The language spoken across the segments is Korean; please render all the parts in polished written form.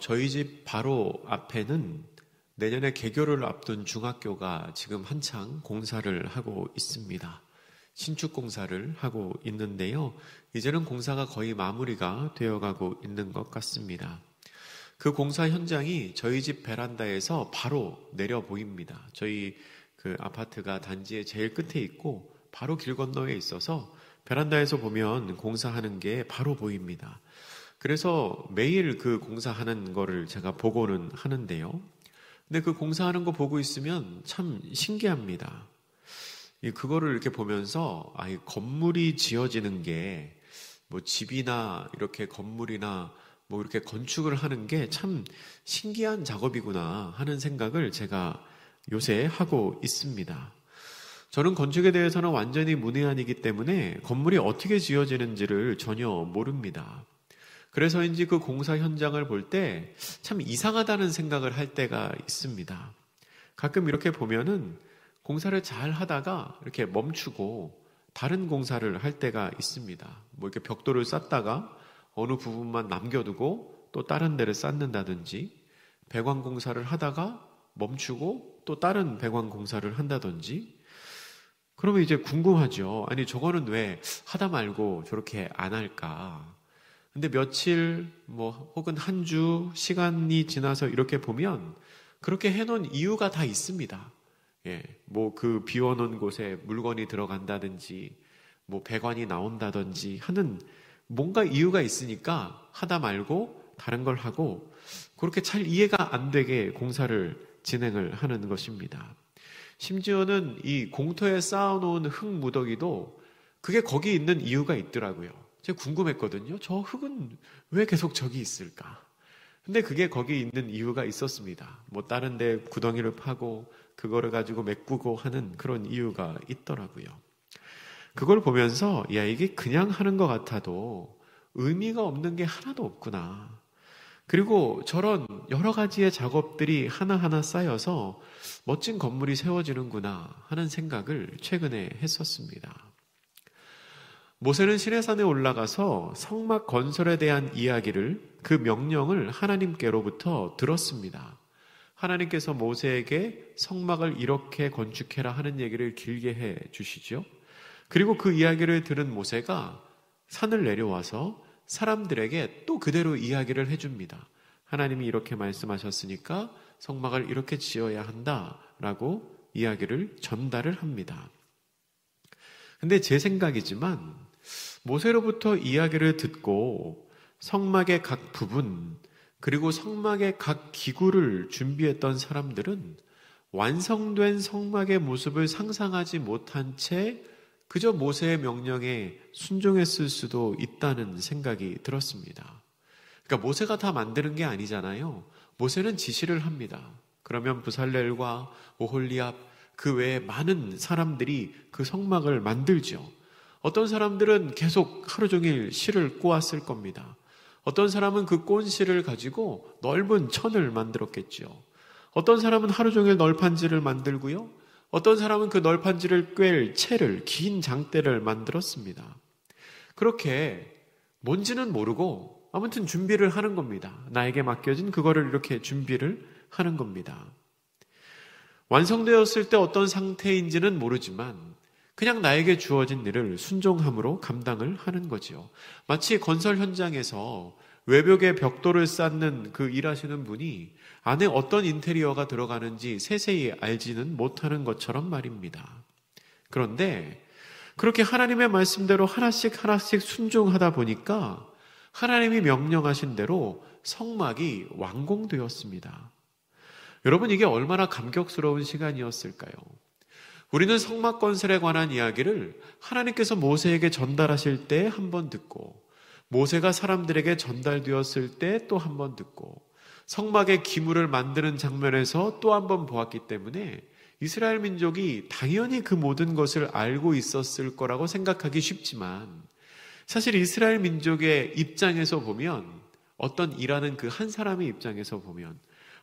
저희 집 바로 앞에는 내년에 개교를 앞둔 중학교가 지금 한창 공사를 하고 있습니다. 신축 공사를 하고 있는데요. 이제는 공사가 거의 마무리가 되어가고 있는 것 같습니다. 그 공사 현장이 저희 집 베란다에서 바로 내려 보입니다. 저희 그 아파트가 단지의 제일 끝에 있고 바로 길 건너에 있어서 베란다에서 보면 공사하는 게 바로 보입니다. 그래서 매일 그 공사하는 거를 제가 보고는 하는데요. 근데 그 공사하는 거 보고 있으면 참 신기합니다. 그거를 이렇게 보면서 이 건물이 지어지는 게 뭐 집이나 이렇게 건물이나 뭐 이렇게 건축을 하는 게 참 신기한 작업이구나 하는 생각을 제가 요새 하고 있습니다. 저는 건축에 대해서는 완전히 문외한이기 때문에 건물이 어떻게 지어지는지를 전혀 모릅니다. 그래서인지 그 공사 현장을 볼 때 참 이상하다는 생각을 할 때가 있습니다. 가끔 이렇게 보면은 공사를 잘 하다가 이렇게 멈추고 다른 공사를 할 때가 있습니다. 뭐 이렇게 벽돌을 쌓다가 어느 부분만 남겨두고 또 다른 데를 쌓는다든지, 배관 공사를 하다가 멈추고 또 다른 배관 공사를 한다든지. 그러면 이제 궁금하죠. 아니 저거는 왜 하다 말고 저렇게 안 할까? 근데 며칠 혹은 한 주 시간이 지나서 이렇게 보면 그렇게 해놓은 이유가 다 있습니다. 그 비워놓은 곳에 물건이 들어간다든지, 배관이 나온다든지 하는 뭔가 이유가 있으니까 하다 말고 다른 걸 하고 그렇게 잘 이해가 안 되게 공사를 진행을 하는 것입니다. 심지어는 이 공터에 쌓아놓은 흙 무더기도 그게 거기 있는 이유가 있더라고요. 제가 궁금했거든요. 저 흙은 왜 계속 저기 있을까? 근데 그게 거기 있는 이유가 있었습니다. 다른 데 구덩이를 파고 그거를 가지고 메꾸고 하는 그런 이유가 있더라고요. 그걸 보면서 이게 그냥 하는 것 같아도 의미가 없는 게 하나도 없구나. 그리고 저런 여러 가지의 작업들이 하나하나 쌓여서 멋진 건물이 세워지는구나 하는 생각을 최근에 했었습니다. 모세는 시내산에 올라가서 성막 건설에 대한 이야기를, 그 명령을 하나님께로부터 들었습니다. 하나님께서 모세에게 성막을 이렇게 건축해라 하는 얘기를 길게 해 주시죠. 그리고 그 이야기를 들은 모세가 산을 내려와서 사람들에게 또 그대로 이야기를 해줍니다. 하나님이 이렇게 말씀하셨으니까 성막을 이렇게 지어야 한다라고 이야기를 전달을 합니다. 근데 제 생각이지만 모세로부터 이야기를 듣고 성막의 각 부분, 그리고 성막의 각 기구를 준비했던 사람들은 완성된 성막의 모습을 상상하지 못한 채 그저 모세의 명령에 순종했을 수도 있다는 생각이 들었습니다. 그러니까 모세가 다 만드는 게 아니잖아요. 모세는 지시를 합니다. 그러면 부살렐과 오홀리압, 그 외에 많은 사람들이 그 성막을 만들죠. 어떤 사람들은 계속 하루 종일 실을 꼬았을 겁니다. 어떤 사람은 그 꼰 실을 가지고 넓은 천을 만들었겠죠. 어떤 사람은 하루 종일 널판지를 만들고요. 어떤 사람은 그 널판지를 꿰을 채를, 긴 장대를 만들었습니다. 그렇게 뭔지는 모르고 아무튼 준비를 하는 겁니다. 나에게 맡겨진 그거를 이렇게 준비를 하는 겁니다. 완성되었을 때 어떤 상태인지는 모르지만 그냥 나에게 주어진 일을 순종함으로 감당을 하는 거죠. 마치 건설 현장에서 외벽에 벽돌을 쌓는 그 일하시는 분이 안에 어떤 인테리어가 들어가는지 세세히 알지는 못하는 것처럼 말입니다. 그런데 그렇게 하나님의 말씀대로 하나씩 하나씩 순종하다 보니까 하나님이 명령하신 대로 성막이 완공되었습니다. 여러분, 이게 얼마나 감격스러운 시간이었을까요? 우리는 성막 건설에 관한 이야기를 하나님께서 모세에게 전달하실 때 한 번 듣고, 모세가 사람들에게 전달되었을 때 또 한 번 듣고, 성막의 기물을 만드는 장면에서 또 한 번 보았기 때문에 이스라엘 민족이 당연히 그 모든 것을 알고 있었을 거라고 생각하기 쉽지만, 사실 이스라엘 민족의 입장에서 보면, 어떤 일하는 그 한 사람의 입장에서 보면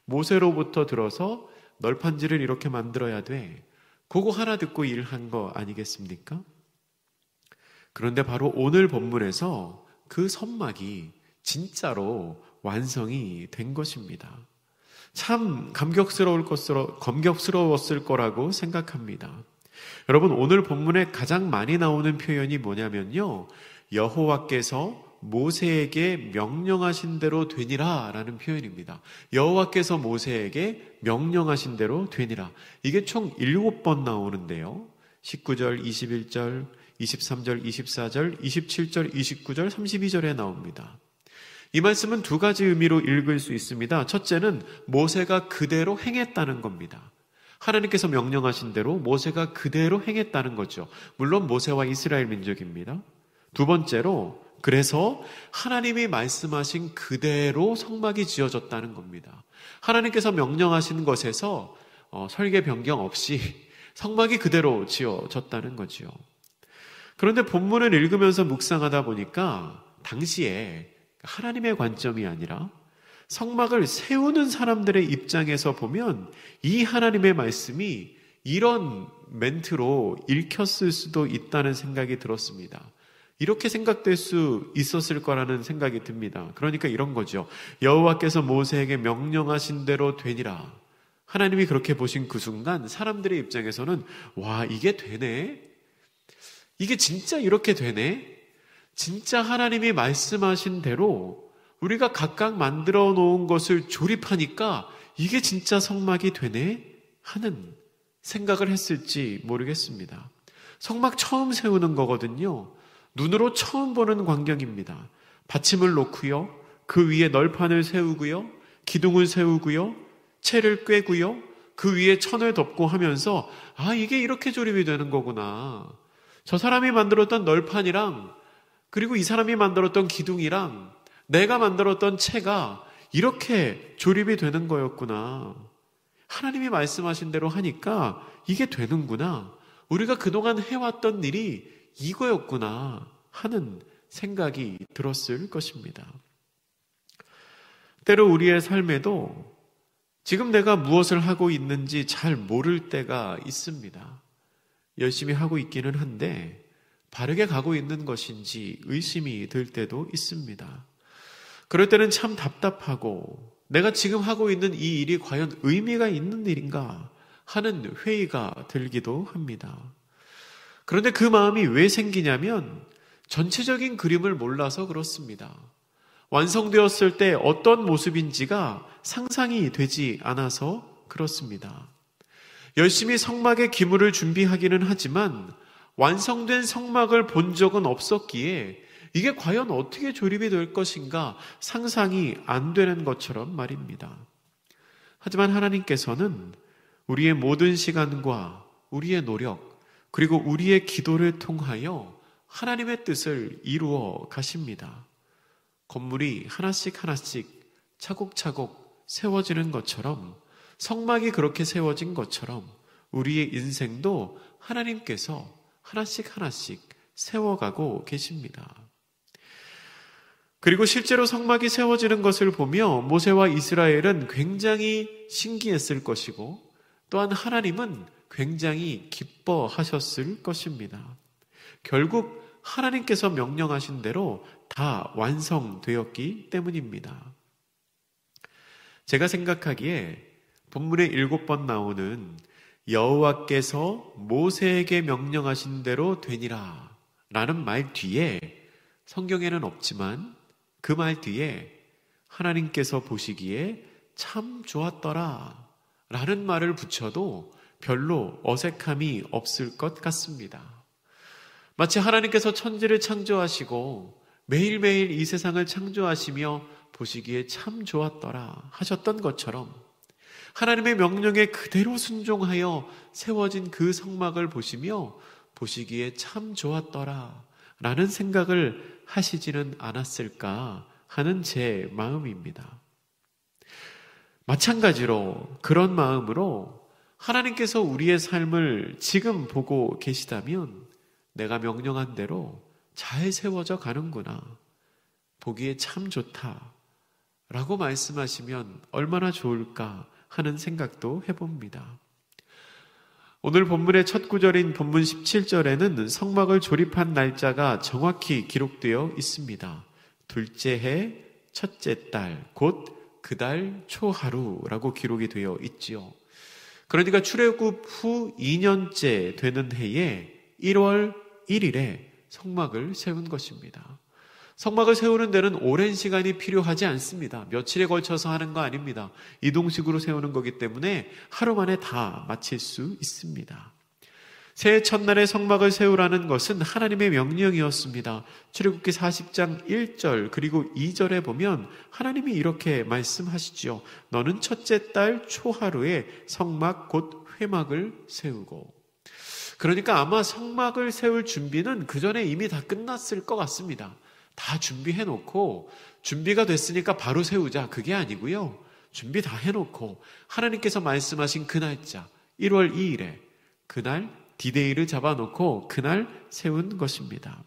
모세로부터 들어서 널판지를 이렇게 만들어야 돼, 그거 하나 듣고 일한 거 아니겠습니까? 그런데 바로 오늘 본문에서 그 성막이 진짜로 완성이 된 것입니다. 참 감격스러웠을 거라고 생각합니다. 여러분, 오늘 본문에 가장 많이 나오는 표현이 뭐냐면요, 여호와께서 모세에게 명령하신 대로 되니라 라는 표현입니다. 여호와께서 모세에게 명령하신 대로 되니라. 이게 총 7번 나오는데요. 19절, 21절, 23절, 24절, 27절, 29절, 32절에 나옵니다. 이 말씀은 두 가지 의미로 읽을 수 있습니다. 첫째는 모세가 그대로 행했다는 겁니다. 하나님께서 명령하신 대로 모세가 그대로 행했다는 거죠. 물론 모세와 이스라엘 민족입니다. 두 번째로, 그래서 하나님이 말씀하신 그대로 성막이 지어졌다는 겁니다. 하나님께서 명령하신 것에서 설계 변경 없이 성막이 그대로 지어졌다는 거죠. 그런데 본문을 읽으면서 묵상하다 보니까 당시에 하나님의 관점이 아니라 성막을 세우는 사람들의 입장에서 보면 이 하나님의 말씀이 이런 멘트로 읽혔을 수도 있다는 생각이 들었습니다. 이렇게 생각될 수 있었을 거라는 생각이 듭니다. 그러니까 이런 거죠. 여호와께서 모세에게 명령하신 대로 되니라. 하나님이 그렇게 보신 그 순간 사람들의 입장에서는 와, 이게 되네? 이게 진짜 이렇게 되네? 진짜 하나님이 말씀하신 대로 우리가 각각 만들어 놓은 것을 조립하니까 이게 진짜 성막이 되네? 하는 생각을 했을지 모르겠습니다. 성막 처음 세우는 거거든요. 눈으로 처음 보는 광경입니다. 받침을 놓고요, 그 위에 널판을 세우고요, 기둥을 세우고요, 채를 꿰고요, 그 위에 천을 덮고 하면서 아, 이게 이렇게 조립이 되는 거구나. 저 사람이 만들었던 널판이랑 그리고 이 사람이 만들었던 기둥이랑 내가 만들었던 채가 이렇게 조립이 되는 거였구나. 하나님이 말씀하신 대로 하니까 이게 되는구나. 우리가 그동안 해왔던 일이 이거였구나 하는 생각이 들었을 것입니다. 때로 우리의 삶에도 지금 내가 무엇을 하고 있는지 잘 모를 때가 있습니다. 열심히 하고 있기는 한데 바르게 가고 있는 것인지 의심이 들 때도 있습니다. 그럴 때는 참 답답하고 내가 지금 하고 있는 이 일이 과연 의미가 있는 일인가 하는 회의가 들기도 합니다. 그런데 그 마음이 왜 생기냐면 전체적인 그림을 몰라서 그렇습니다. 완성되었을 때 어떤 모습인지가 상상이 되지 않아서 그렇습니다. 열심히 성막의 기물을 준비하기는 하지만 완성된 성막을 본 적은 없었기에 이게 과연 어떻게 조립이 될 것인가 상상이 안 되는 것처럼 말입니다. 하지만 하나님께서는 우리의 모든 시간과 우리의 노력 그리고 우리의 기도를 통하여 하나님의 뜻을 이루어 가십니다. 건물이 하나씩 하나씩 차곡차곡 세워지는 것처럼 성막이 그렇게 세워진 것처럼 우리의 인생도 하나님께서 하나씩 하나씩 세워가고 계십니다. 그리고 실제로 성막이 세워지는 것을 보며 모세와 이스라엘은 굉장히 신기했을 것이고 또한 하나님은 굉장히 기뻐하셨을 것입니다. 결국 하나님께서 명령하신 대로 다 완성되었기 때문입니다. 제가 생각하기에 본문에 7번 나오는 여호와께서 모세에게 명령하신 대로 되니라 라는 말 뒤에 성경에는 없지만 그 말 뒤에 하나님께서 보시기에 참 좋았더라 라는 말을 붙여도 별로 어색함이 없을 것 같습니다. 마치 하나님께서 천지를 창조하시고 매일매일 이 세상을 창조하시며 보시기에 참 좋았더라 하셨던 것처럼 하나님의 명령에 그대로 순종하여 세워진 그 성막을 보시며 보시기에 참 좋았더라 라는 생각을 하시지는 않았을까 하는 제 마음입니다. 마찬가지로 그런 마음으로 하나님께서 우리의 삶을 지금 보고 계시다면 내가 명령한 대로 잘 세워져 가는구나. 보기에 참 좋다. 라고 말씀하시면 얼마나 좋을까 하는 생각도 해봅니다. 오늘 본문의 첫 구절인 본문 17절에는 성막을 조립한 날짜가 정확히 기록되어 있습니다. 둘째 해 첫째 달, 곧 그 달 초하루라고 기록이 되어 있지요. 그러니까 출애굽 후 2년째 되는 해에 1월 1일에 성막을 세운 것입니다. 성막을 세우는 데는 오랜 시간이 필요하지 않습니다. 며칠에 걸쳐서 하는 거 아닙니다. 이동식으로 세우는 거기 때문에 하루 만에 다 마칠 수 있습니다. 새해 첫날에 성막을 세우라는 것은 하나님의 명령이었습니다. 출애굽기 40장 1절 그리고 2절에 보면 하나님이 이렇게 말씀하시죠. 너는 첫째 달 초하루에 성막 곧 회막을 세우고. 그러니까 아마 성막을 세울 준비는 그 전에 이미 다 끝났을 것 같습니다. 다 준비해놓고 준비가 됐으니까 바로 세우자, 그게 아니고요. 준비 다 해놓고 하나님께서 말씀하신 그 날짜 1월 2일에 그날 디데이를 잡아놓고 그날 세운 것입니다.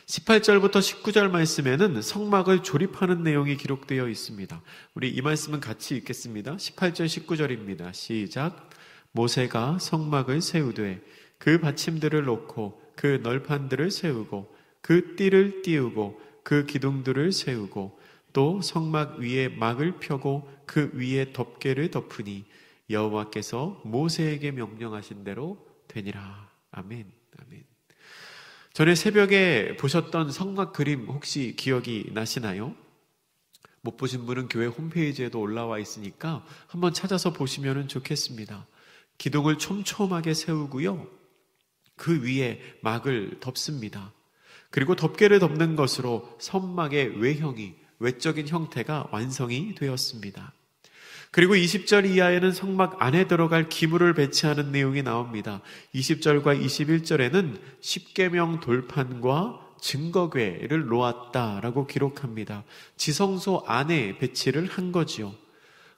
18절부터 19절 말씀에는 성막을 조립하는 내용이 기록되어 있습니다. 우리 이 말씀은 같이 읽겠습니다. 18절 19절입니다. 시작. 모세가 성막을 세우되 그 받침들을 놓고 그 널판들을 세우고 그 띠를 띄우고 그 기둥들을 세우고 또 성막 위에 막을 펴고 그 위에 덮개를 덮으니 여호와께서 모세에게 명령하신 대로 되니라. 아멘. 아멘. 전에 새벽에 보셨던 성막 그림 혹시 기억이 나시나요? 못 보신 분은 교회 홈페이지에도 올라와 있으니까 한번 찾아서 보시면 좋겠습니다. 기둥을 촘촘하게 세우고요. 그 위에 막을 덮습니다. 그리고 덮개를 덮는 것으로 성막의 외형이, 외적인 형태가 완성이 되었습니다. 그리고 20절 이하에는 성막 안에 들어갈 기물을 배치하는 내용이 나옵니다. 20절과 21절에는 십계명 돌판과 증거궤를 놓았다라고 기록합니다. 지성소 안에 배치를 한 거지요.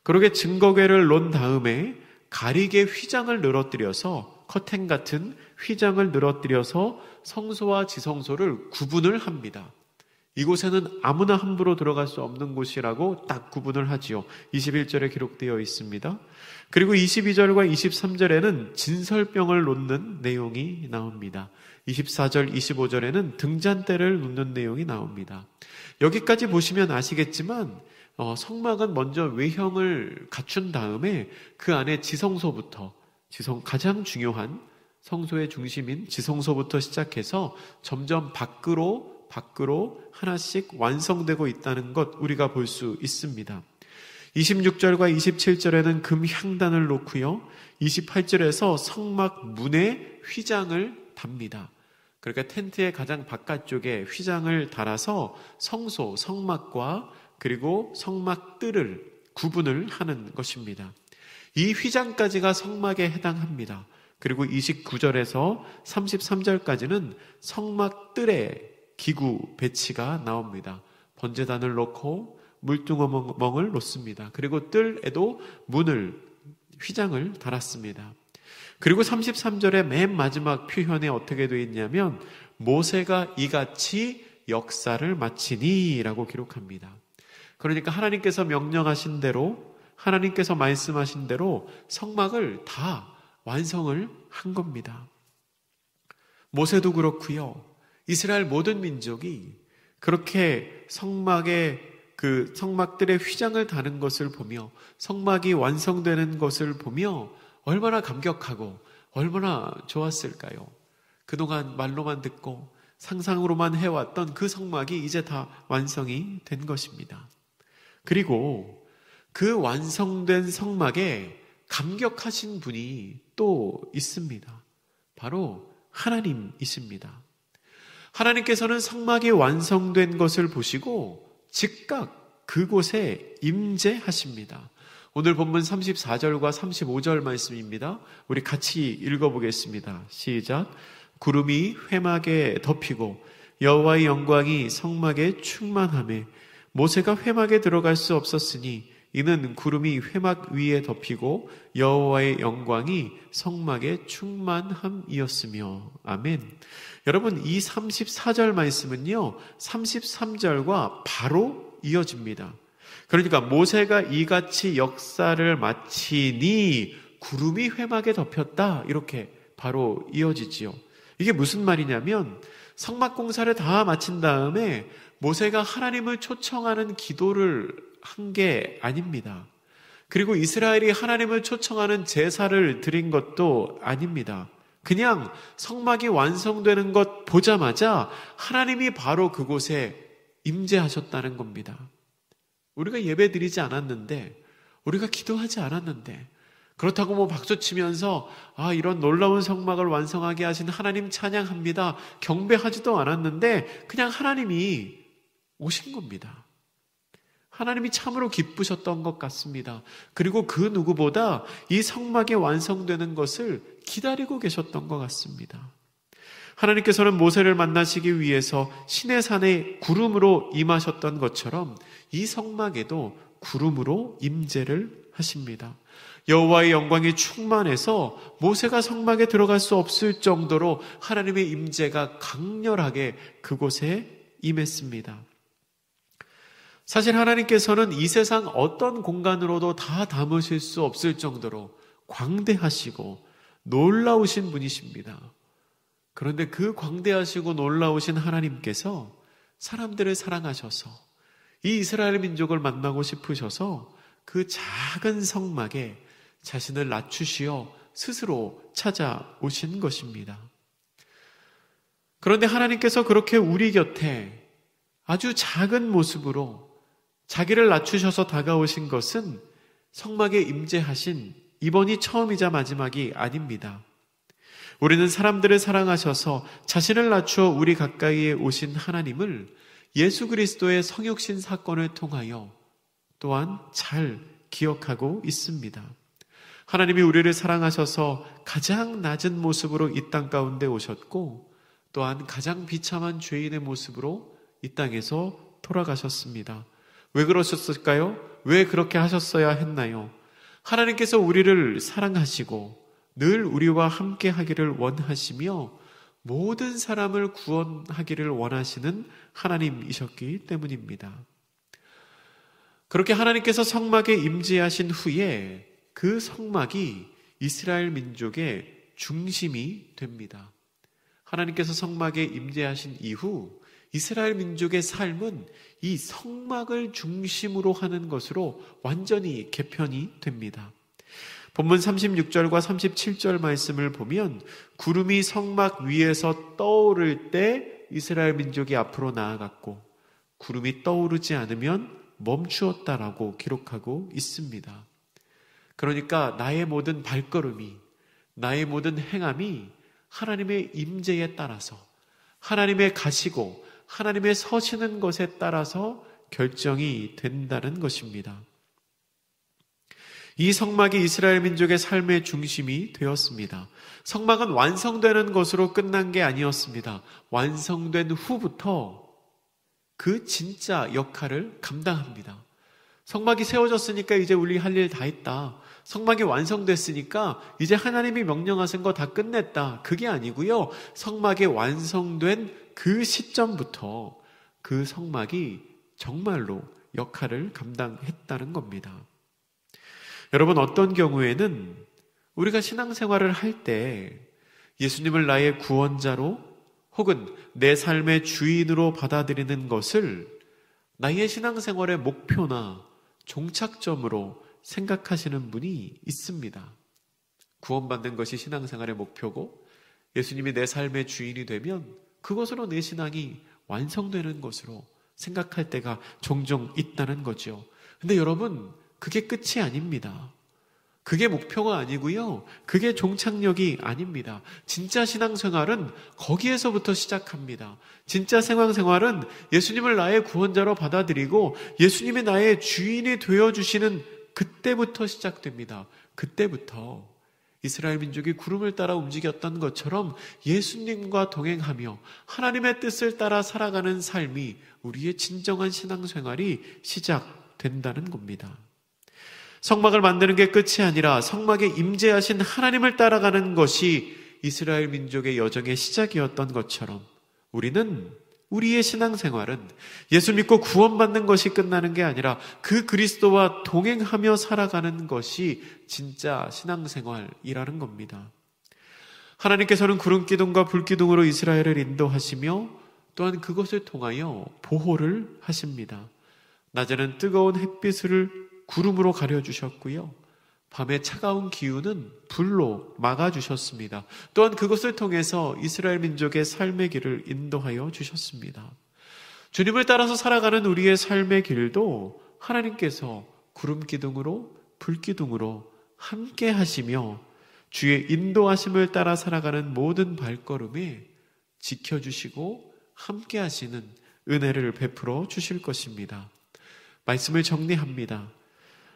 그러게 증거궤를 놓은 다음에 가리개 휘장을 늘어뜨려서 커튼 같은 휘장을 늘어뜨려서 성소와 지성소를 구분을 합니다. 이곳에는 아무나 함부로 들어갈 수 없는 곳이라고 딱 구분을 하지요. 21절에 기록되어 있습니다. 그리고 22절과 23절에는 진설병을 놓는 내용이 나옵니다. 24절, 25절에는 등잔대를 놓는 내용이 나옵니다. 여기까지 보시면 아시겠지만 성막은 먼저 외형을 갖춘 다음에 그 안에 지성소부터 가장 중요한 성소의 중심인 지성소부터 시작해서 점점 밖으로 하나씩 완성되고 있다는 것 우리가 볼 수 있습니다. 26절과 27절에는 금 향단을 놓고요. 28절에서 성막 문에 휘장을 답니다. 그러니까 텐트의 가장 바깥쪽에 휘장을 달아서 성소, 성막과 그리고 성막 뜰을 구분을 하는 것입니다. 이 휘장까지가 성막에 해당합니다. 그리고 29절에서 33절까지는 성막 뜰에 기구 배치가 나옵니다. 번제단을 놓고 물두멍을 놓습니다. 그리고 뜰에도 휘장을 달았습니다. 그리고 33절의 맨 마지막 표현에 어떻게 되어 있냐면 모세가 이같이 역사를 마치니 라고 기록합니다. 그러니까 하나님께서 명령하신 대로, 하나님께서 말씀하신 대로 성막을 다 완성을 한 겁니다. 모세도 그렇고요. 이스라엘 모든 민족이 그렇게 성막들의 휘장을 다는 것을 보며 성막이 완성되는 것을 보며 얼마나 감격하고 얼마나 좋았을까요? 그동안 말로만 듣고 상상으로만 해왔던 그 성막이 이제 다 완성이 된 것입니다. 그리고 그 완성된 성막에 감격하신 분이 또 있습니다. 바로 하나님이십니다. 하나님께서는 성막이 완성된 것을 보시고 즉각 그곳에 임재하십니다. 오늘 본문 34절과 35절 말씀입니다. 우리 같이 읽어보겠습니다. 시작. 구름이 회막에 덮이고 여호와의 영광이 성막에 충만하매 모세가 회막에 들어갈 수 없었으니 이는 구름이 회막 위에 덮이고 여호와의 영광이 성막에 충만함이었으며. 아멘. 여러분, 이 34절 말씀은요 33절과 바로 이어집니다. 그러니까 모세가 이같이 역사를 마치니 구름이 회막에 덮였다, 이렇게 바로 이어지지요. 이게 무슨 말이냐면 성막 공사를 다 마친 다음에 모세가 하나님을 초청하는 기도를 한 게 아닙니다. 그리고 이스라엘이 하나님을 초청하는 제사를 드린 것도 아닙니다. 그냥 성막이 완성되는 것 보자마자 하나님이 바로 그곳에 임재하셨다는 겁니다. 우리가 예배 드리지 않았는데, 우리가 기도하지 않았는데, 그렇다고 뭐 박수치면서 이런 놀라운 성막을 완성하게 하신 하나님 찬양합니다, 경배하지도 않았는데 그냥 하나님이 오신 겁니다. 하나님이 참으로 기쁘셨던 것 같습니다. 그리고 그 누구보다 이 성막이 완성되는 것을 기다리고 계셨던 것 같습니다. 하나님께서는 모세를 만나시기 위해서 시내산에 구름으로 임하셨던 것처럼 이 성막에도 구름으로 임재를 하십니다. 여호와의 영광이 충만해서 모세가 성막에 들어갈 수 없을 정도로 하나님의 임재가 강렬하게 그곳에 임했습니다. 사실 하나님께서는 이 세상 어떤 공간으로도 다 담으실 수 없을 정도로 광대하시고 놀라우신 분이십니다. 그런데 그 광대하시고 놀라우신 하나님께서 사람들을 사랑하셔서 이 이스라엘 민족을 만나고 싶으셔서 그 작은 성막에 자신을 낮추시어 스스로 찾아오신 것입니다. 그런데 하나님께서 그렇게 우리 곁에 아주 작은 모습으로 자기를 낮추셔서 다가오신 것은 성막에 임재하신 이번이 처음이자 마지막이 아닙니다. 우리는 사람들을 사랑하셔서 자신을 낮추어 우리 가까이에 오신 하나님을 예수 그리스도의 성육신 사건을 통하여 또한 잘 기억하고 있습니다. 하나님이 우리를 사랑하셔서 가장 낮은 모습으로 이 땅 가운데 오셨고 또한 가장 비참한 죄인의 모습으로 이 땅에서 돌아가셨습니다. 왜 그러셨을까요? 왜 그렇게 하셨어야 했나요? 하나님께서 우리를 사랑하시고 늘 우리와 함께 하기를 원하시며 모든 사람을 구원하기를 원하시는 하나님이셨기 때문입니다. 그렇게 하나님께서 성막에 임재하신 후에 그 성막이 이스라엘 민족의 중심이 됩니다. 하나님께서 성막에 임재하신 이후 이스라엘 민족의 삶은 이 성막을 중심으로 하는 것으로 완전히 개편이 됩니다. 본문 36절과 37절 말씀을 보면 구름이 성막 위에서 떠오를 때 이스라엘 민족이 앞으로 나아갔고 구름이 떠오르지 않으면 멈추었다라고 기록하고 있습니다. 그러니까 나의 모든 발걸음이, 나의 모든 행함이 하나님의 임재에 따라서, 하나님의 가시고 하나님의 서시는 것에 따라서 결정이 된다는 것입니다. 이 성막이 이스라엘 민족의 삶의 중심이 되었습니다. 성막은 완성되는 것으로 끝난 게 아니었습니다. 완성된 후부터 그 진짜 역할을 감당합니다. 성막이 세워졌으니까 이제 우리 할 일 다 했다. 성막이 완성됐으니까 이제 하나님이 명령하신 거 다 끝냈다. 그게 아니고요. 성막이 완성된 그 시점부터 그 성막이 정말로 역할을 감당했다는 겁니다. 여러분, 어떤 경우에는 우리가 신앙생활을 할 때 예수님을 나의 구원자로 혹은 내 삶의 주인으로 받아들이는 것을 나의 신앙생활의 목표나 종착점으로 생각하시는 분이 있습니다. 구원받는 것이 신앙생활의 목표고 예수님이 내 삶의 주인이 되면 그것으로 내 신앙이 완성되는 것으로 생각할 때가 종종 있다는 거죠. 근데 여러분, 그게 끝이 아닙니다. 그게 목표가 아니고요. 그게 종착역이 아닙니다. 진짜 신앙생활은 거기에서부터 시작합니다. 진짜 신앙생활은 예수님을 나의 구원자로 받아들이고 예수님이 나의 주인이 되어주시는 그때부터 시작됩니다. 그때부터 이스라엘 민족이 구름을 따라 움직였던 것처럼 예수님과 동행하며 하나님의 뜻을 따라 살아가는 삶이 우리의 진정한 신앙생활이 시작된다는 겁니다. 성막을 만드는 게 끝이 아니라 성막에 임재하신 하나님을 따라가는 것이 이스라엘 민족의 여정의 시작이었던 것처럼 우리는 우리의 신앙생활은 예수 믿고 구원받는 것이 끝나는 게 아니라 그 그리스도와 동행하며 살아가는 것이 진짜 신앙생활이라는 겁니다. 하나님께서는 구름 기둥과 불 기둥으로 이스라엘을 인도하시며 또한 그것을 통하여 보호를 하십니다. 낮에는 뜨거운 햇빛을 구름으로 가려주셨고요. 밤에 차가운 기운은 불로 막아주셨습니다. 또한 그것을 통해서 이스라엘 민족의 삶의 길을 인도하여 주셨습니다. 주님을 따라서 살아가는 우리의 삶의 길도 하나님께서 구름 기둥으로 불 기둥으로 함께 하시며 주의 인도하심을 따라 살아가는 모든 발걸음에 지켜주시고 함께 하시는 은혜를 베풀어 주실 것입니다. 말씀을 정리합니다.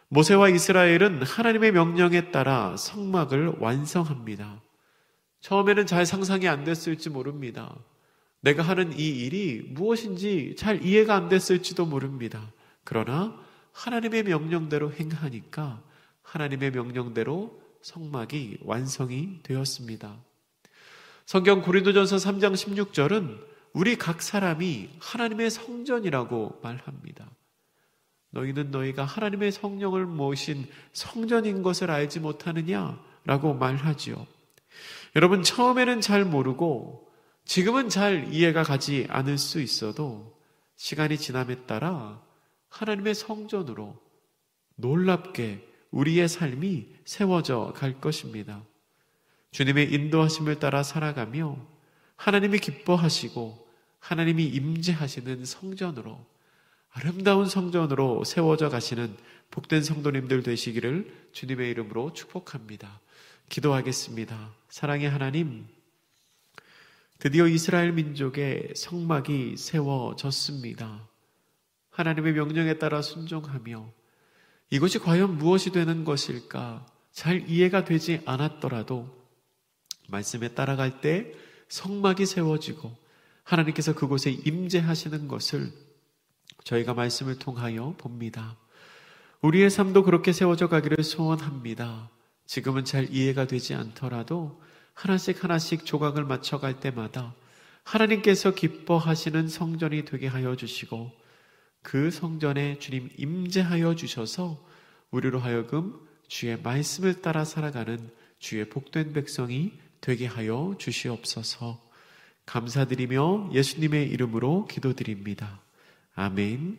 모세와 이스라엘은 하나님의 명령에 따라 성막을 완성합니다. 처음에는 잘 상상이 안 됐을지 모릅니다. 내가 하는 이 일이 무엇인지 잘 이해가 안 됐을지도 모릅니다. 그러나 하나님의 명령대로 행하니까 하나님의 명령대로 성막이 완성이 되었습니다. 성경 고린도전서 3장 16절은 우리 각 사람이 하나님의 성전이라고 말합니다. 너희는 너희가 하나님의 성령을 모신 성전인 것을 알지 못하느냐? 라고 말하지요. 여러분, 처음에는 잘 모르고 지금은 잘 이해가 가지 않을 수 있어도 시간이 지남에 따라 하나님의 성전으로 놀랍게 우리의 삶이 세워져 갈 것입니다. 주님의 인도하심을 따라 살아가며 하나님이 기뻐하시고 하나님이 임재하시는 성전으로, 아름다운 성전으로 세워져 가시는 복된 성도님들 되시기를 주님의 이름으로 축복합니다. 기도하겠습니다. 사랑의 하나님, 드디어 이스라엘 민족의 성막이 세워졌습니다. 하나님의 명령에 따라 순종하며 이것이 과연 무엇이 되는 것일까 잘 이해가 되지 않았더라도 말씀에 따라갈 때 성막이 세워지고 하나님께서 그곳에 임재하시는 것을 저희가 말씀을 통하여 봅니다. 우리의 삶도 그렇게 세워져 가기를 소원합니다. 지금은 잘 이해가 되지 않더라도 하나씩 하나씩 조각을 맞춰갈 때마다 하나님께서 기뻐하시는 성전이 되게 하여 주시고 그 성전에 주님 임재하여 주셔서 우리로 하여금 주의 말씀을 따라 살아가는 주의 복된 백성이 되게 하여 주시옵소서. 감사드리며 예수님의 이름으로 기도드립니다. 아멘.